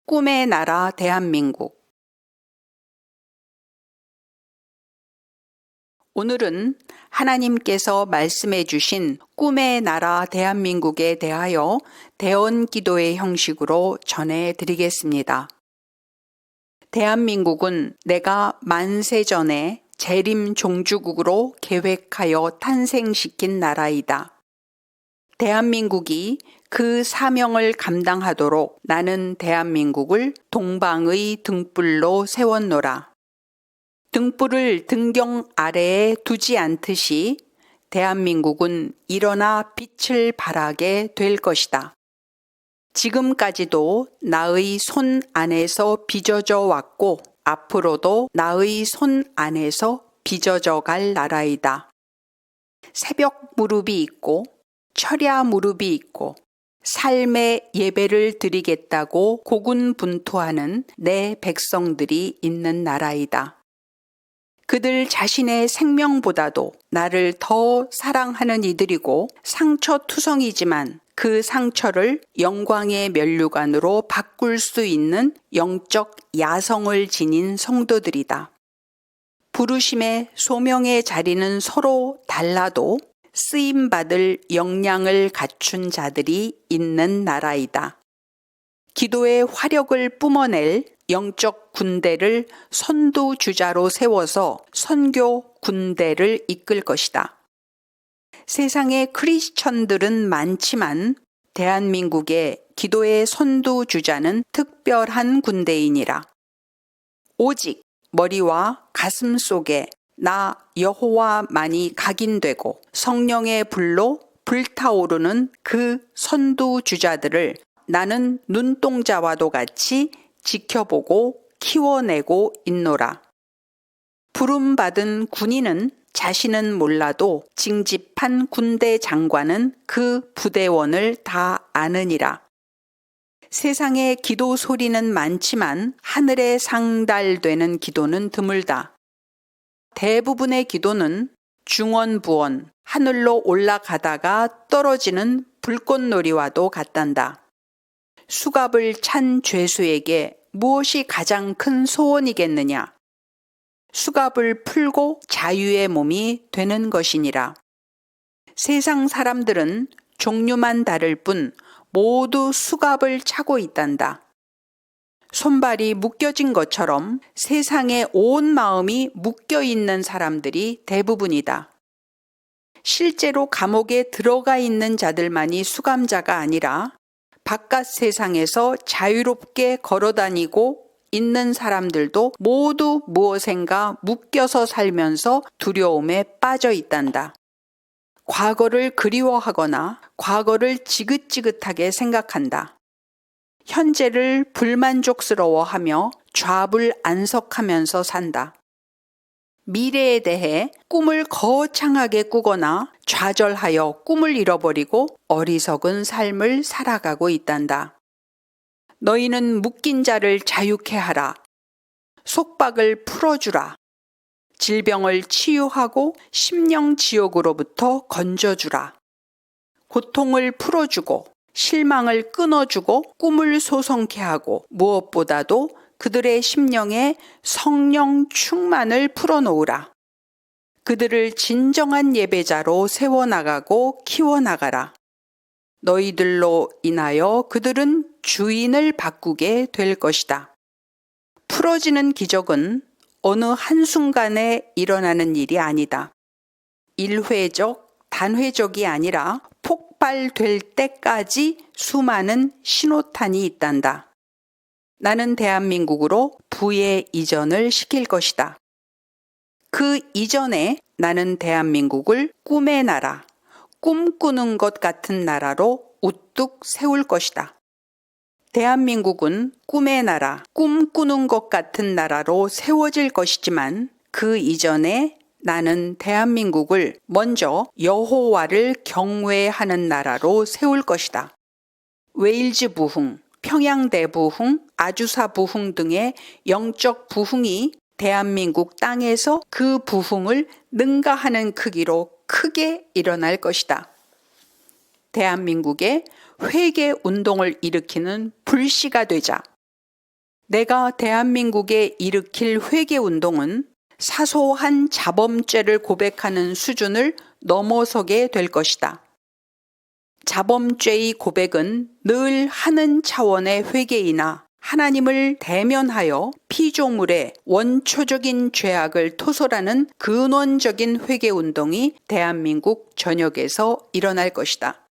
꿈의 나라 대한민국. 오늘은 하나님께서 말씀해 주신 꿈의 나라 대한민국에 대하여 대언 기도의 형식으로 전해 드리겠습니다. 대한민국은 내가 만세 전에 재림 종주국으로 계획하여 탄생시킨 나라이다. 대한민국이 그 사명을 감당하도록 나는 대한민국을 동방의 등불로 세웠노라. 등불을 등경 아래에 두지 않듯이 대한민국은 일어나 빛을 발하게 될 것이다. 지금까지도 나의 손 안에서 빚어져 왔고 앞으로도 나의 손 안에서 빚어져 갈 나라이다. 새벽 무릎이 있고 철야 무릎이 있고 삶의 예배를 드리겠다고 고군분투하는 내 백성들이 있는 나라이다. 그들 자신의 생명보다도 나를 더 사랑하는 이들이고 상처투성이지만 그 상처를 영광의 면류관으로 바꿀 수 있는 영적 야성을 지닌 성도들이다. 부르심의 소명의 자리는 서로 달라도 쓰임받을 역량을 갖춘 자들이 있는 나라이다. 기도의 화력을 뿜어낼 영적 군대를 선두주자로 세워서 선교 군대를 이끌 것이다. 세상의 크리스천들은 많지만 대한민국의 기도의 선두주자는 특별한 군대이니라. 오직 머리와 가슴 속에 나 여호와만이 각인되고 성령의 불로 불타오르는 그 선두주자들을 나는 눈동자와도 같이 지켜보고 키워내고 있노라. 부름받은 군인은 자신은 몰라도 징집한 군대 장관은 그 부대원을 다 아느니라. 세상에 기도 소리는 많지만 하늘에 상달되는 기도는 드물다. 대부분의 기도는 중언부언, 하늘로 올라가다가 떨어지는 불꽃놀이와도 같단다. 수갑을 찬 죄수에게 무엇이 가장 큰 소원이겠느냐? 수갑을 풀고 자유의 몸이 되는 것이니라. 세상 사람들은 종류만 다를 뿐 모두 수갑을 차고 있단다. 손발이 묶여진 것처럼 세상에 온 마음이 묶여 있는 사람들이 대부분이다. 실제로 감옥에 들어가 있는 자들만이 수감자가 아니라 바깥 세상에서 자유롭게 걸어다니고 있는 사람들도 모두 무엇인가 묶여서 살면서 두려움에 빠져 있단다. 과거를 그리워하거나 과거를 지긋지긋하게 생각한다. 현재를 불만족스러워하며 좌불안석하면서 산다. 미래에 대해 꿈을 거창하게 꾸거나 좌절하여 꿈을 잃어버리고 어리석은 삶을 살아가고 있단다. 너희는 묶인 자를 자유케 하라. 속박을 풀어주라. 질병을 치유하고 심령 지옥으로부터 건져주라. 고통을 풀어주고 실망을 끊어주고 꿈을 소성케 하고 무엇보다도 그들의 심령에 성령 충만을 풀어놓으라. 그들을 진정한 예배자로 세워나가고 키워나가라. 너희들로 인하여 그들은 주인을 바꾸게 될 것이다. 풀어지는 기적은 어느 한순간에 일어나는 일이 아니다. 일회적, 단회적이 아니라 폭발될 때까지 수많은 신호탄이 있단다. 나는 대한민국으로 부의 이전을 시킬 것이다. 그 이전에 나는 대한민국을 꿈의 나라, 꿈꾸는 것 같은 나라로 우뚝 세울 것이다. 대한민국은 꿈의 나라, 꿈꾸는 것 같은 나라로 세워질 것이지만 그 이전에 나는 대한민국을 먼저 여호와를 경외하는 나라로 세울 것이다. 웨일즈 부흥, 평양대 부흥, 아주사 부흥 등의 영적 부흥이 대한민국 땅에서 그 부흥을 능가하는 크기로 크게 일어날 것이다. 대한민국에 회개 운동을 일으키는 불씨가 되자 내가 대한민국에 일으킬 회개운동은 사소한 자범죄를 고백하는 수준을 넘어서게 될 것이다. 자범죄의 고백은 늘 하는 차원의 회개이나 하나님을 대면하여 피조물의 원초적인 죄악을 토설하는 근원적인 회개운동이 대한민국 전역에서 일어날 것이다.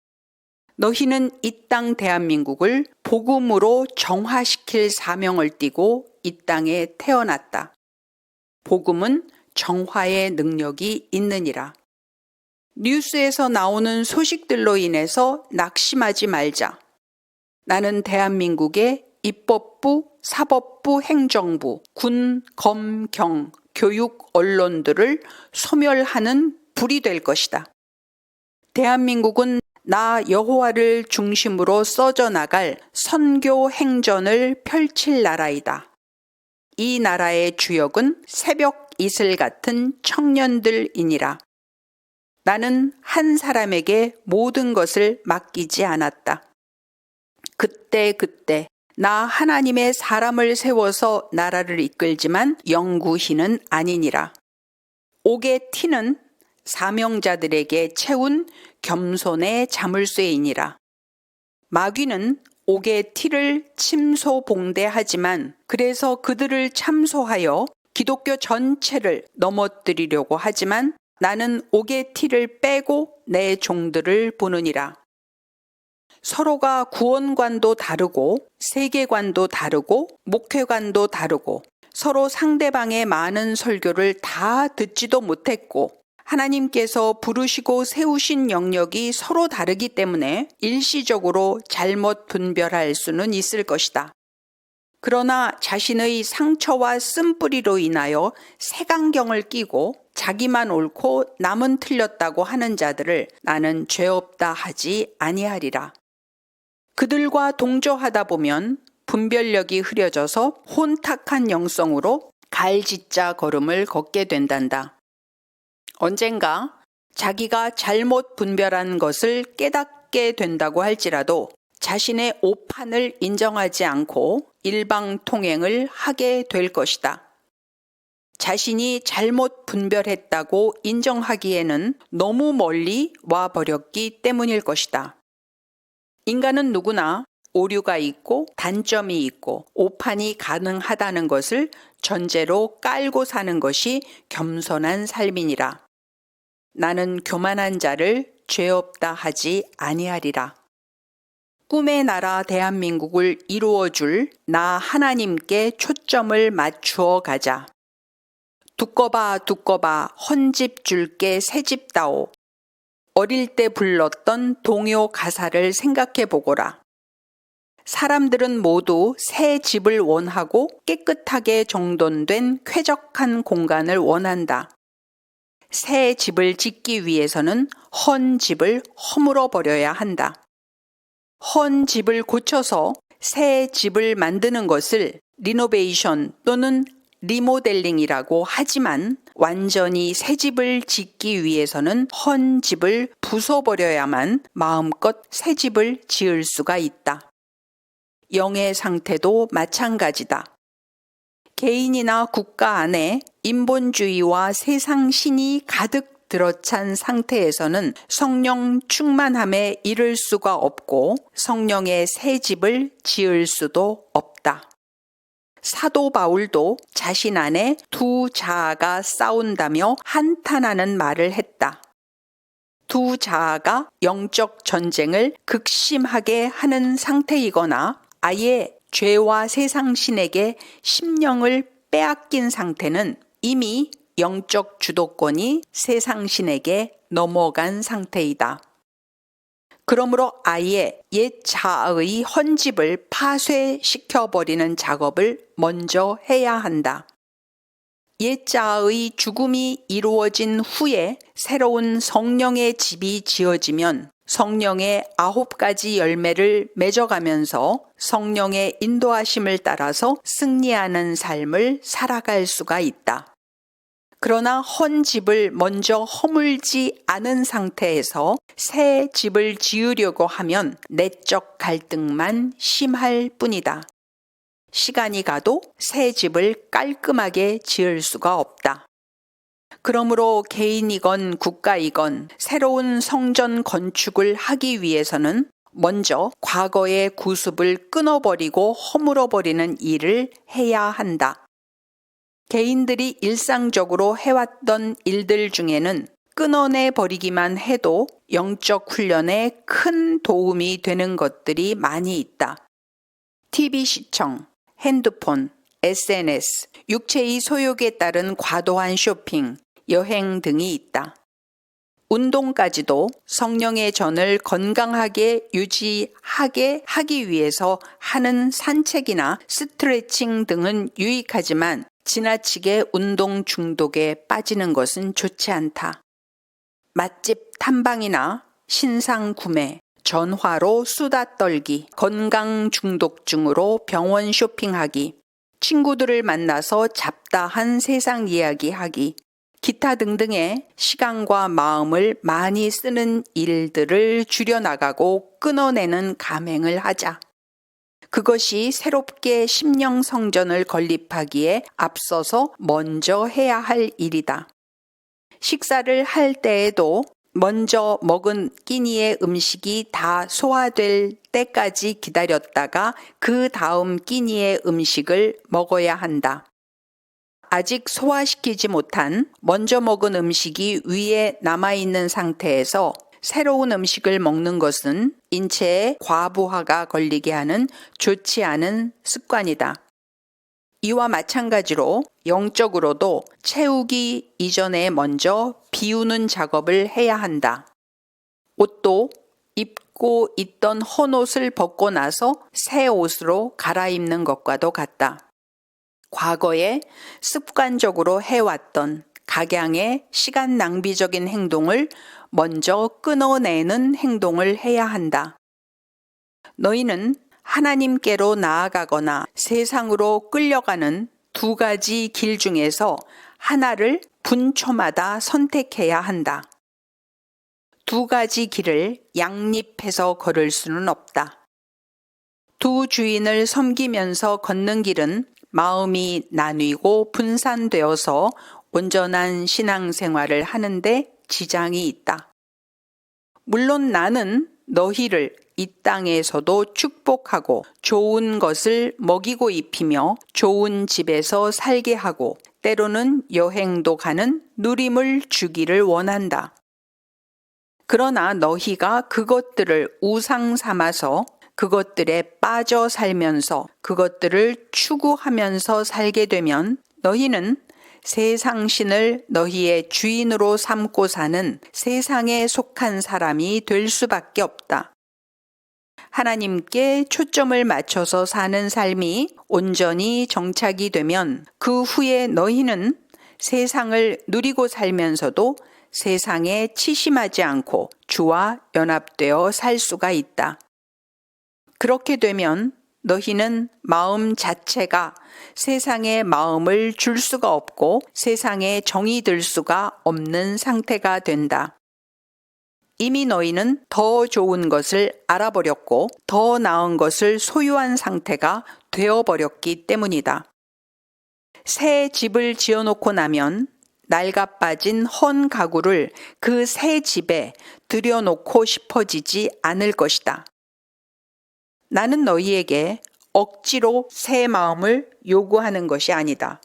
너희는 이 땅 대한민국을 복음으로 정화시킬 사명을 띠고 이 땅에 태어났다. 복음은 정화의 능력이 있느니라. 뉴스에서 나오는 소식들로 인해서 낙심하지 말자. 나는 대한민국의 입법부, 사법부, 행정부, 군, 검, 경, 교육, 언론들을 소멸하는 불이 될 것이다. 대한민국은 나 여호와를 중심으로 써져 나갈 선교 행전을 펼칠 나라이다. 이 나라의 주역은 새벽 이슬 같은 청년들이니라. 나는 한 사람에게 모든 것을 맡기지 않았다. 그때 나 하나님의 사람을 세워서 나라를 이끌지만 영구히는 아니니라. 옥의 티는 사명자들에게 채운 겸손의 자물쇠이니라. 마귀는 옥의 티를 침소봉대하지만 그래서 그들을 참소하여 기독교 전체를 넘어뜨리려고 하지만 나는 옥의 티를 빼고 내 종들을 보느니라. 서로가 구원관도 다르고 세계관도 다르고 목회관도 다르고 서로 상대방의 많은 설교를 다 듣지도 못했고 하나님께서 부르시고 세우신 영역이 서로 다르기 때문에 일시적으로 잘못 분별할 수는 있을 것이다. 그러나 자신의 상처와 쓴뿌리로 인하여 색안경을 끼고 자기만 옳고 남은 틀렸다고 하는 자들을 나는 죄 없다 하지 아니하리라. 그들과 동조하다 보면 분별력이 흐려져서 혼탁한 영성으로 갈짓자 걸음을 걷게 된단다. 언젠가 자기가 잘못 분별한 것을 깨닫게 된다고 할지라도 자신의 오판을 인정하지 않고 일방통행을 하게 될 것이다. 자신이 잘못 분별했다고 인정하기에는 너무 멀리 와버렸기 때문일 것이다. 인간은 누구나 오류가 있고 단점이 있고 오판이 가능하다는 것을 전제로 깔고 사는 것이 겸손한 삶이니라. 나는 교만한 자를 죄 없다 하지 아니하리라. 꿈의 나라 대한민국을 이루어줄 나 하나님께 초점을 맞추어 가자. 두꺼봐 헌집 줄게 새집 다오. 어릴 때 불렀던 동요 가사를 생각해 보거라. 사람들은 모두 새 집을 원하고 깨끗하게 정돈된 쾌적한 공간을 원한다. 새 집을 짓기 위해서는 헌 집을 허물어 버려야 한다. 헌 집을 고쳐서 새 집을 만드는 것을 리노베이션 또는 리모델링이라고 하지만 완전히 새 집을 짓기 위해서는 헌 집을 부숴버려야만 마음껏 새 집을 지을 수가 있다. 영의 상태도 마찬가지다. 개인이나 국가 안에 인본주의와 세상 신이 가득 들어찬 상태에서는 성령 충만함에 이를 수가 없고 성령의 새 집을 지을 수도 없다. 사도 바울도 자신 안에 두 자아가 싸운다며 한탄하는 말을 했다. 두 자아가 영적 전쟁을 극심하게 하는 상태이거나 아예 죄와 세상신에게 심령을 빼앗긴 상태는 이미 영적 주도권이 세상신에게 넘어간 상태이다. 그러므로 아예 옛 자아의 헌집을 파쇄시켜버리는 작업을 먼저 해야 한다. 옛 자아의 죽음이 이루어진 후에 새로운 성령의 집이 지어지면 성령의 9가지 열매를 맺어가면서 성령의 인도하심을 따라서 승리하는 삶을 살아갈 수가 있다. 그러나 헌 집을 먼저 허물지 않은 상태에서 새 집을 지으려고 하면 내적 갈등만 심할 뿐이다. 시간이 가도 새 집을 깔끔하게 지을 수가 없다. 그러므로 개인이건 국가이건 새로운 성전 건축을 하기 위해서는 먼저 과거의 구습을 끊어버리고 허물어버리는 일을 해야 한다. 개인들이 일상적으로 해왔던 일들 중에는 끊어내 버리기만 해도 영적 훈련에 큰 도움이 되는 것들이 많이 있다. TV 시청, 핸드폰, SNS, 육체의 소욕에 따른 과도한 쇼핑, 여행 등이 있다. 운동까지도 성령의 전을 건강하게 유지하게 하기 위해서 하는 산책이나 스트레칭 등은 유익하지만 지나치게 운동 중독에 빠지는 것은 좋지 않다. 맛집 탐방이나 신상 구매, 전화로 수다 떨기, 건강 중독증으로 병원 쇼핑하기, 친구들을 만나서 잡다한 세상 이야기하기, 기타 등등의 시간과 마음을 많이 쓰는 일들을 줄여나가고 끊어내는 감행을 하자. 그것이 새롭게 심령 성전을 건립하기에 앞서서 먼저 해야 할 일이다. 식사를 할 때에도 먼저 먹은 끼니의 음식이 다 소화될 때까지 기다렸다가 그 다음 끼니의 음식을 먹어야 한다. 아직 소화시키지 못한 먼저 먹은 음식이 위에 남아있는 상태에서 새로운 음식을 먹는 것은 인체에 과부하가 걸리게 하는 좋지 않은 습관이다. 이와 마찬가지로 영적으로도 채우기 이전에 먼저 비우는 작업을 해야 한다. 옷도 입고 있던 헌옷을 벗고 나서 새 옷으로 갈아입는 것과도 같다. 과거에 습관적으로 해왔던 각양의 시간 낭비적인 행동을 먼저 끊어내는 행동을 해야 한다. 너희는 하나님께로 나아가거나 세상으로 끌려가는 두 가지 길 중에서 하나를 분초마다 선택해야 한다. 두 가지 길을 양립해서 걸을 수는 없다. 두 주인을 섬기면서 걷는 길은 마음이 나뉘고 분산되어서 온전한 신앙생활을 하는데 지장이 있다. 물론 나는 너희를 이 땅에서도 축복하고 좋은 것을 먹이고 입히며 좋은 집에서 살게 하고 때로는 여행도 가는 누림을 주기를 원한다. 그러나 너희가 그것들을 우상 삼아서 그것들에 빠져 살면서 그것들을 추구하면서 살게 되면 너희는 세상신을 너희의 주인으로 삼고 사는 세상에 속한 사람이 될 수밖에 없다. 하나님께 초점을 맞춰서 사는 삶이 온전히 정착이 되면 그 후에 너희는 세상을 누리고 살면서도 세상에 치심하지 않고 주와 연합되어 살 수가 있다. 그렇게 되면 너희는 마음 자체가 세상의 마음을 줄 수가 없고 세상에 정이 들 수가 없는 상태가 된다. 이미 너희는 더 좋은 것을 알아버렸고 더 나은 것을 소유한 상태가 되어버렸기 때문이다. 새 집을 지어놓고 나면 낡아 빠진 헌 가구를 그 새 집에 들여놓고 싶어지지 않을 것이다. 나는 너희에게 억지로 새 마음을 요구하는 것이 아니다.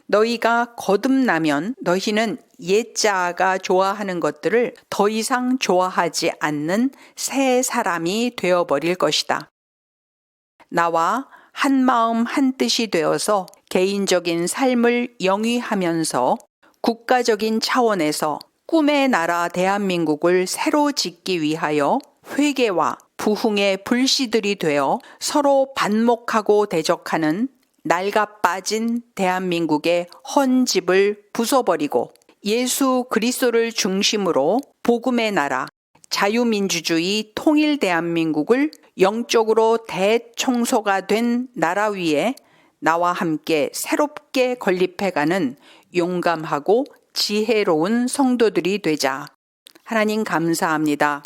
너희가 거듭나면 너희는 옛자아가 좋아하는 것들을 더 이상 좋아하지 않는 새 사람이 되어버릴 것이다. 나와 한 마음 한 뜻이 되어서 개인적인 삶을 영위하면서 국가적인 차원에서 꿈의 나라 대한민국을 새로 짓기 위하여 회개와 부흥의 불씨들이 되어 서로 반목하고 대적하는 낡아 빠진 대한민국의 헌 집을 부숴버리고 예수 그리스도를 중심으로 복음의 나라, 자유민주주의 통일 대한민국을 영적으로 대청소가 된 나라 위에 나와 함께 새롭게 건립해가는 용감하고 지혜로운 성도들이 되자. 하나님 감사합니다.